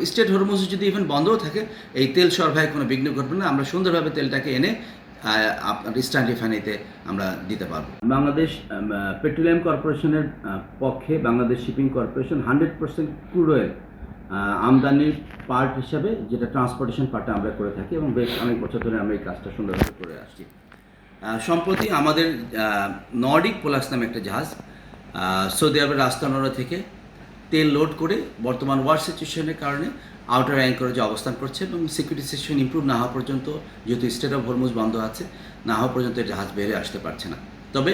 State Hormuz যদি even বন্ধও থাকে এই তেল সরবরাহে কোনো বিঘ্ন ঘটবে না। আমরা সুন্দরভাবে তেলটাকে এনে আপনার ইস্টার্ন রিফাইনারিতে আমরা দিতে পারবো। বাংলাদেশ পেট্রোলিয়াম কর্পোরেশনের পক্ষে Bangladesh shipping corporation 100% crude oil আমদানির পার্ট হিসাবে যেটা ট্রান্সপোর্টেশন পার্টটা আমরা করে থাকি এবং বেশ অনেক বছর ধরে আমরা এই কাজটা সুন্দরভাবে করে আসছি। সম্প্রতি আমাদের নর্ডিক পোলাস নামে একটা জাহাজ সৌদি আরবের রাস্তানরা থেকে তেল লোড করে বর্তমান ওয়ার সিচুয়েশনের কারণে আউটার অ্যাঙ্করেজে অবস্থান করছে এবং সিকিউরিটি সিচুয়েশন ইমপ্রুভ না হওয়া পর্যন্ত, যেহেতু স্টেট অফ হরমুজ বন্ধ আছে, না হওয়া পর্যন্ত জাহাজ বের হয়ে আসতে পারছে না। তবে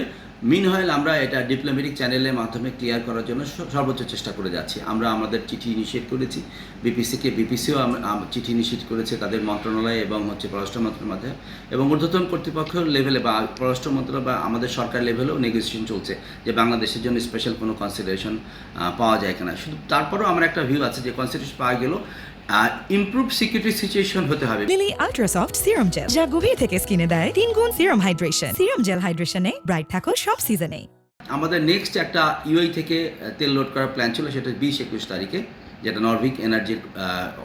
মিনহয়েল আমরা এটা ডিপ্লোম্যাটিক চ্যানেলের মাধ্যমে ক্লিয়ার করার জন্য সর্বোচ্চ চেষ্টা করে যাচ্ছি। আমরা আমাদের চিঠি ইনিশিয়েট করেছি বিপিসিকে, বিপিসিও চিঠি ইনিশিয়েট করেছে তাদের মন্ত্রণালয় এবং পররাষ্ট্র মন্ত্রণালয়ের মাধ্যমে, এবং ঊর্ধ্বতন কর্তৃপক্ষ লেভেলে বা পররাষ্ট্র মন্ত্রণালয় বা আমাদের সরকার লেভেলেও নেগোসিয়েশন চলছে যে বাংলাদেশের জন্য স্পেশাল কোনো কনসিডারেশন পাওয়া যায় কিনা। শুধু তারপরেও আমার একটা ভিউ আছে যে কনসিডারেশন পাওয়া গেলেও ইমপ্রুভ সিকিউরিটি সিচুয়েশন হতে হবে। লিলি আল্ট্রাসফট সিরাম জেল, যা গভীর থেকে স্কিনে দেয় 3 গুণ সিরাম হাইড্রেশন। সিরাম জেল হাইড্রেশনে ব্রাইট থাকো সব সিজনে। আমাদের নেক্সট একটা ইউএই থেকে তেল লোড করার প্ল্যান ছিল, সেটা 20-21 তারিখে, যেটা নরভিক এনার্জির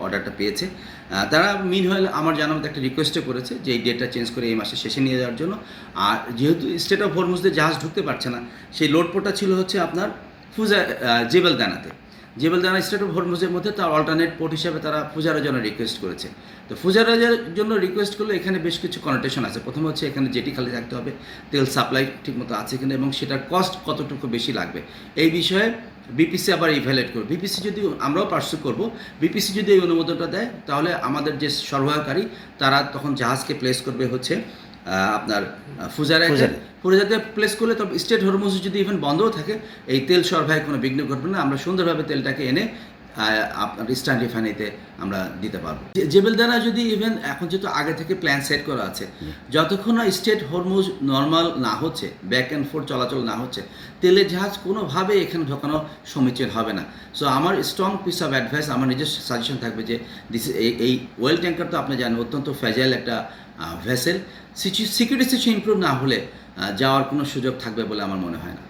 অর্ডারটা পেয়েছে। তারা মিনহয়েল আমার জানার মতো একটা রিকোয়েস্টও করেছে যে এই ডেটটা চেঞ্জ করে এই মাসের শেষে নিয়ে যাওয়ার জন্য। আর যেহেতু স্টেট অফ হরমুজে জাহাজ ঢুকতে পারছে না, সেই লোড পোর্টটা ছিল হচ্ছে আপনার জেবেলদানাতে। জেবেলদানা স্টেট অফ হরমুজের মধ্যে তার অল্টারনেট পোর্ট হিসাবে তারা ফুজারার জন্য রিকোয়েস্ট করেছে। তো ফুজারার জন্য রিকোয়েস্ট করলে এখানে বেশ কিছু কনোটেশন আছে। প্রথম হচ্ছে এখানে জেটি খালি থাকতে হবে, তেল সাপ্লাই ঠিকমতো আছে কিনা এবং সেটার কস্ট কতটুকু বেশি লাগবে এই বিষয়ে বিপিসি আবার ইভ্যালুয়েট করবে। বিপিসি যদি আমরাও পার্সু করব, বিপিসি যদি এই অনুমোদনটা দেয় তাহলে আমাদের যে সরবরাহকারী তারা তখন জাহাজকে প্লেস করবে হচ্ছে আপনার ফুজারাতে প্লেস করলে। তবে স্টেট হরমুজ যদি ইভেন বন্ধও থাকে এই তেল সরবরাহে কোনো বিঘ্ন ঘটবে না। আমরা সুন্দরভাবে তেলটাকে এনে আপনার ইস্টার্ন রিফাইনারিতে আমরা দিতে পারবো। জেবেলদানা যদি ইভেন এখন যেহেতু আগে থেকে প্ল্যান সেট করা আছে, যতক্ষণ না স্টেট হরমুজ নর্মাল না হচ্ছে, ব্যাক অ্যান্ড ফোর্থ চলাচল না হচ্ছে, তেলের জাহাজ কোনোভাবে এখানে ঢোকানো সমীচীন হবে না। সো আমার স্ট্রং পিস অফ অ্যাডভাইস, আমার নিজস্ব সাজেশন থাকবে যে এই ওয়েল ট্যাঙ্কার তো আপনি জানেন অত্যন্ত ফ্র্যাজাইল একটা ভেসেল, সিকিউরিটি সিচুয়েশন ইমপ্রুভ না হলে যাওয়ার কোনো সুযোগ থাকবে বলে আমার মনে হয় না।